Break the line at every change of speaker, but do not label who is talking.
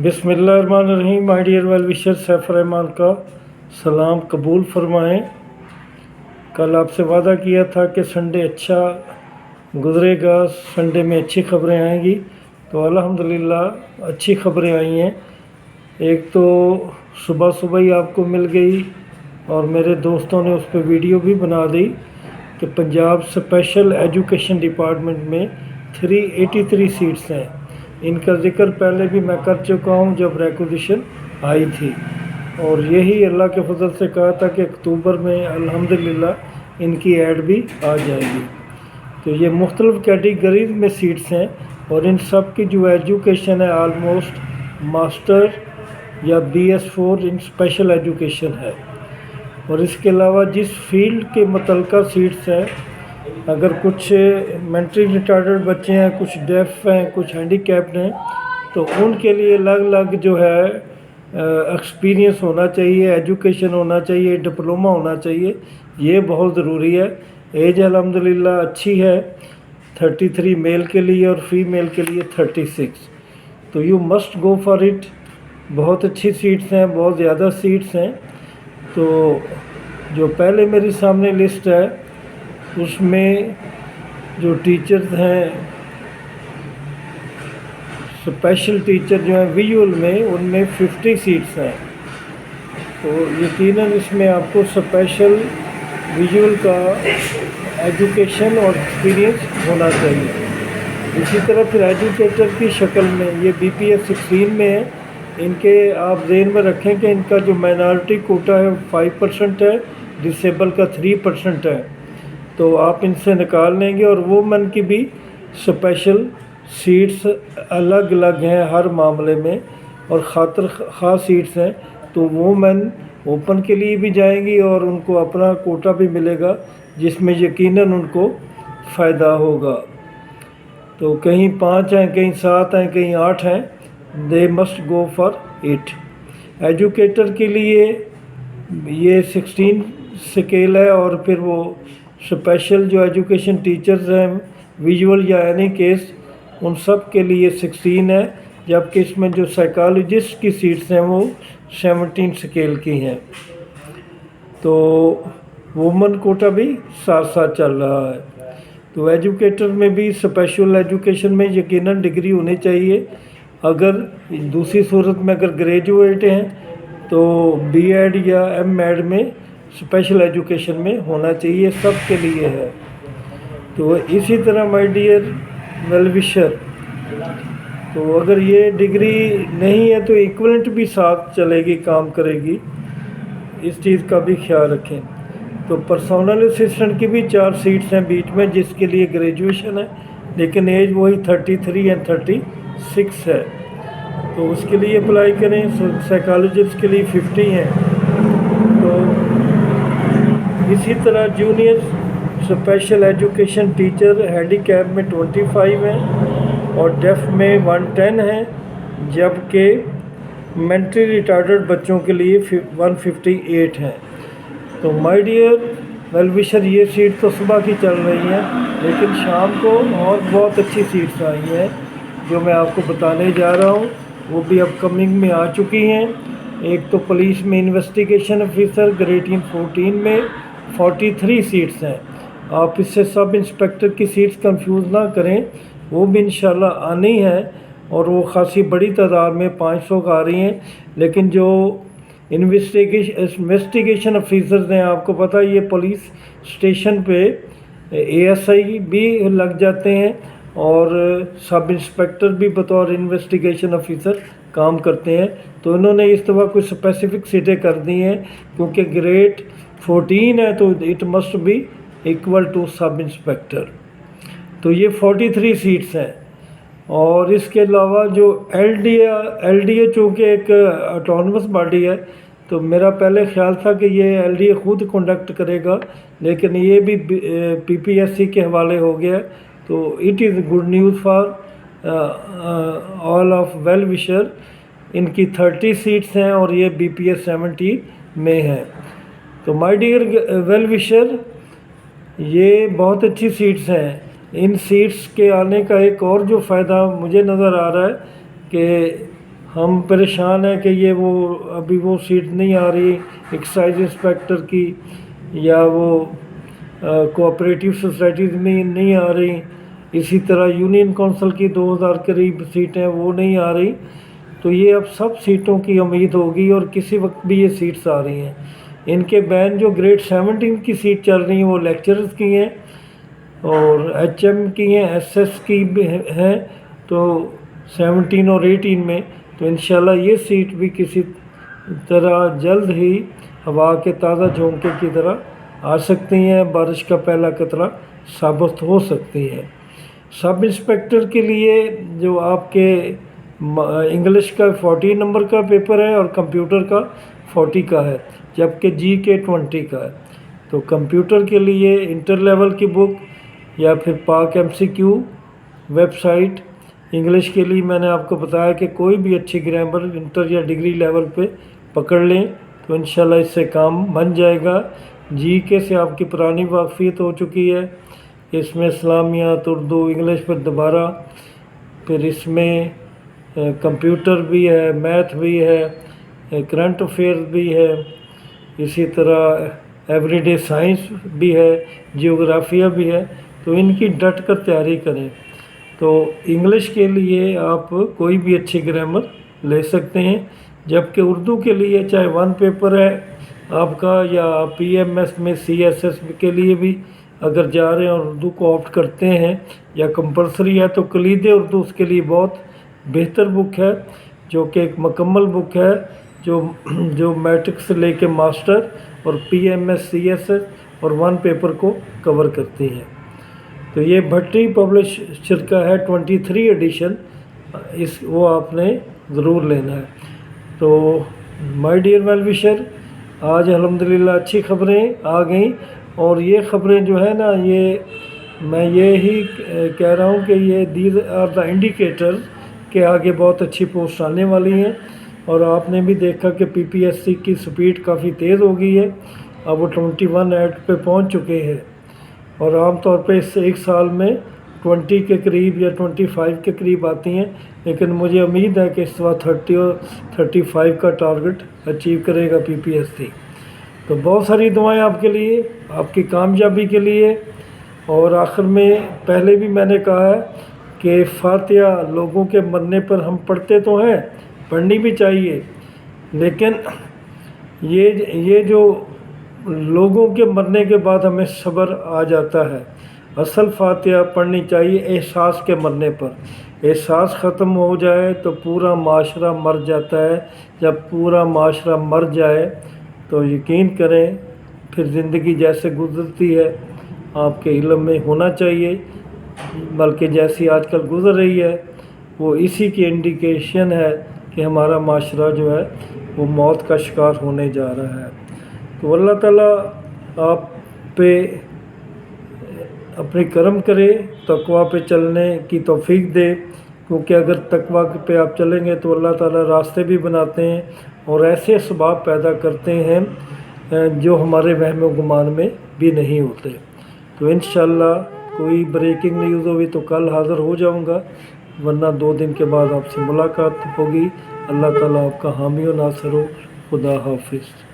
बिस्मिल्लाहिर्रहमानिर्रहीम। My dear well wisher, Saif Rahman का सलाम कबूल फरमाएँ। कल आपसे वादा किया था कि संडे अच्छा गुज़रेगा, संडे में अच्छी ख़बरें आएंगी, तो अल्हम्दुलिल्लाह अच्छी ख़बरें आई हैं। एक तो सुबह सुबह ही आपको मिल गई और मेरे दोस्तों ने उस पर वीडियो भी बना दी कि पंजाब स्पेशल एजुकेशन डिपार्टमेंट में 383 सीट्स हैं। इनका ज़िक्र पहले भी मैं कर चुका हूं जब रिक्वेजिशन आई थी, और यही अल्लाह के फजल से कहा था कि अक्टूबर में अल्हम्दुलिल्लाह इनकी ऐड भी आ जाएगी। तो ये मुख्तलिफ़ कैटेगरीज में सीट्स हैं और इन सब की जो एजुकेशन है आलमोस्ट मास्टर या BS4 इन स्पेशल एजुकेशन है। और इसके अलावा जिस फील्ड के मुतलका सीट्स हैं, अगर कुछ मेंटली रिटार्डेड बच्चे हैं, कुछ डेफ हैं, कुछ हैंडीकैप्ड हैं, तो उनके लिए अलग अलग जो है एक्सपीरियंस होना चाहिए, एजुकेशन होना चाहिए, डिप्लोमा होना चाहिए। ये बहुत ज़रूरी है। एज अल्हम्दुलिल्लाह अच्छी है, 33 मेल के लिए और फीमेल के लिए 36। तो you must go for it. बहुत अच्छी सीट्स हैं, बहुत ज़्यादा सीट्स हैं। तो जो पहले मेरे सामने लिस्ट है उसमें जो टीचर्स हैं, स्पेशल टीचर जो हैं विजुअल में, उनमें 50 सीट्स हैं। तो यकीनन इसमें आपको स्पेशल विजुअल का एजुकेशन और एक्सपीरियंस होना चाहिए। इसी तरह फिर एजुकेटर की शक्ल में ये BPS 16 में है। इनके आप ज़हन में रखें कि इनका जो माइनॉरिटी कोटा है 5% है, डिसेबल का 3% है। तो आप इनसे निकाल लेंगे। और वुमेन की भी स्पेशल सीट्स अलग अलग हैं हर मामले में, और खातिर ख़ास सीट्स हैं। तो वुमेन ओपन के लिए भी जाएंगी और उनको अपना कोटा भी मिलेगा जिसमें यकीनन उनको फ़ायदा होगा। तो कहीं 5 हैं, कहीं 7 हैं, कहीं 8 हैं। They must go for it. Educator के लिए ये 16 स्केल है, और फिर वो स्पेशल जो एजुकेशन टीचर्स हैं विजुअल या एनी केस, उन सब के लिए 16 है। जबकि इसमें जो साइकोलॉजिस्ट की सीट्स हैं वो 17 स्केल की हैं। तो वुमेन कोटा भी साथ साथ चल रहा है। तो एजुकेटर में भी स्पेशल एजुकेशन में यकीनन डिग्री होनी चाहिए। अगर दूसरी सूरत में अगर ग्रेजुएट हैं तो B.Ed या M.Ed में स्पेशल एजुकेशन में होना चाहिए, सब के लिए है। तो इसी तरह माय डियर वेल विशर, तो अगर ये डिग्री नहीं है तो इक्विवेलेंट भी साथ चलेगी, काम करेगी। इस चीज़ का भी ख्याल रखें। तो पर्सनल असिस्टेंट की भी 4 सीट्स हैं बीच में, जिसके लिए ग्रेजुएशन है, लेकिन एज वही 33 एंड 36 है। तो उसके लिए अप्लाई करें। साइकोलॉजिस्ट के लिए 50 हैं। तो इसी तरह junior special education teacher handicap में 25 हैं और डेफ में 110 हैं, जबकि मेंटली रिटार्डेड बच्चों के लिए 158 हैं। तो माय डियर वेल विशर, ये सीट तो सुबह की चल रही हैं, लेकिन शाम को और बहुत अच्छी सीट्स आई हैं जो मैं आपको बताने जा रहा हूँ। वो भी अपकमिंग में आ चुकी हैं। एक तो पुलिस में इन्वेस्टिगेशन ऑफिसर ग्रेड 14 में 43 सीट्स हैं। आप इससे सब इंस्पेक्टर की सीट्स कंफ्यूज ना करें, वो भी इंशाल्लाह आनी है, और वो खासी बड़ी तादाद में 500 का आ रही हैं। लेकिन जो इन्वेस्टिगेशन ऑफिसर्स हैं, आपको पता है ये पुलिस स्टेशन पे ASI भी लग जाते हैं और सब इंस्पेक्टर भी बतौर इन्वेस्टिगेशन ऑफिसर काम करते हैं। तो इन्होंने इस दफ़ा कुछ स्पेसिफिक सीटें कर दी हैं, क्योंकि ग्रेड 14 है तो it must be equal to sub inspector. तो ये 43 सीट्स हैं। और इसके अलावा जो LDA चूँकि एक ऑटोनमस बॉडी है, तो मेरा पहले ख्याल था कि ये LDA खुद कंडक्ट करेगा, लेकिन ये भी PPSC के हवाले हो गया। तो it is good news for all of well wisher. इनकी 30 सीट्स हैं और ये BPS 70 में हैं। तो माय डियर वेल विशर, ये बहुत अच्छी सीट्स हैं। इन सीट्स के आने का एक और जो फ़ायदा मुझे नज़र आ रहा है कि हम परेशान हैं कि ये वो अभी वो सीट नहीं आ रही एक्साइज इंस्पेक्टर की, या वो कोऑपरेटिव सोसाइटीज़ में नहीं आ रही, इसी तरह यूनियन काउंसिल की 2000 करीब सीटें वो नहीं आ रही। तो ये अब सब सीटों की उम्मीद होगी और किसी वक्त भी ये सीट्स आ रही हैं। इनके बैन जो ग्रेड 17 की सीट चल रही हैं वो लेक्चरर्स की हैं और HM की हैं, SS की भी हैं, तो 17 और 18 में। तो इंशाल्लाह ये सीट भी किसी तरह जल्द ही हवा के ताज़ा झोंके की तरह आ सकती हैं, बारिश का पहला कतरा साबित हो सकती है। सब इंस्पेक्टर के लिए जो आपके इंग्लिश का 40 नंबर का पेपर है और कंप्यूटर का 40 का है, जबकि GK 20 का है। तो कंप्यूटर के लिए इंटर लेवल की बुक या फिर पाक MCQ वेबसाइट, इंग्लिश के लिए मैंने आपको बताया कि कोई भी अच्छी ग्रामर इंटर या डिग्री लेवल पे पकड़ लें तो इंशाल्लाह इससे काम बन जाएगा। GK से आपकी पुरानी वाकफियत हो चुकी है, इसमें इस्लामियात, उर्दू, इंग्लिश पर दोबारा, फिर इसमें कंप्यूटर भी है, मैथ भी है, करंट अफेयर्स भी है, इसी तरह एवरीडे साइंस भी है, जियोग्राफिया भी है। तो इनकी डट कर तैयारी करें। तो इंग्लिश के लिए आप कोई भी अच्छी ग्रामर ले सकते हैं, जबकि उर्दू के लिए चाहे 1 पेपर है आपका या PMS में CSS के लिए भी अगर जा रहे हैं और उर्दू को ऑप्ट करते हैं या कंपलसरी है, तो कलीद उर्दू उसके लिए बहुत बेहतर बुक है, जो कि एक मुकम्मल बुक है जो मैट्रिक से लेके मास्टर और PMS CSS और 1 पेपर को कवर करती है। तो ये भट्टी पब्लिशर का है 23 एडिशन, वो आपने ज़रूर लेना है। तो माय डियर वेल विशर, आज अल्हम्दुलिल्लाह अच्छी खबरें आ गई, और ये खबरें जो है ना, ये मैं ये ही कह रहा हूँ कि ये दीज आर द इंडिकेटर के आगे बहुत अच्छी पोस्ट आने वाली हैं। और आपने भी देखा कि PPSC की स्पीड काफ़ी तेज़ हो गई है, अब वो 21 ऐड पे पहुँच चुके हैं, और आमतौर पे इससे एक साल में 20 के करीब या 25 के करीब आती हैं। लेकिन मुझे उम्मीद है कि इस बार 30 और 35 का टारगेट अचीव करेगा PPSC। तो बहुत सारी दुआएं आपके लिए, आपकी कामयाबी के लिए। और आखिर में पहले भी मैंने कहा है कि फातिहा लोगों के मरने पर हम पढ़ते तो हैं, पढ़नी भी चाहिए, लेकिन ये जो लोगों के मरने के बाद हमें सब्र आ जाता है, असल फातिहा पढ़नी चाहिए एहसास के मरने पर। एहसास ख़त्म हो जाए तो पूरा माशरा मर जाता है। जब पूरा माशरा मर जाए तो यकीन करें फिर ज़िंदगी जैसे गुज़रती है आपके इल्म में होना चाहिए, बल्कि जैसी आजकल गुज़र रही है वो इसी की इंडिकेशन है कि हमारा माशरा जो है वो मौत का शिकार होने जा रहा है। तो अल्लाह ताला आप पे अपने करम करे, तकवा पे चलने की तौफीक दे, क्योंकि अगर तकवा पे आप चलेंगे तो अल्लाह ताला रास्ते भी बनाते हैं और ऐसे असबाब पैदा करते हैं जो हमारे वहम व गुमान में भी नहीं होते। तो इंशाअल्लाह कोई ब्रेकिंग न्यूज़ हुई तो कल हाज़िर हो जाऊंगा, वरना 2 दिन के बाद आपसे मुलाकात होगी। अल्लाह ताला आपका हामी व नासिर हो। खुदा हाफिज़।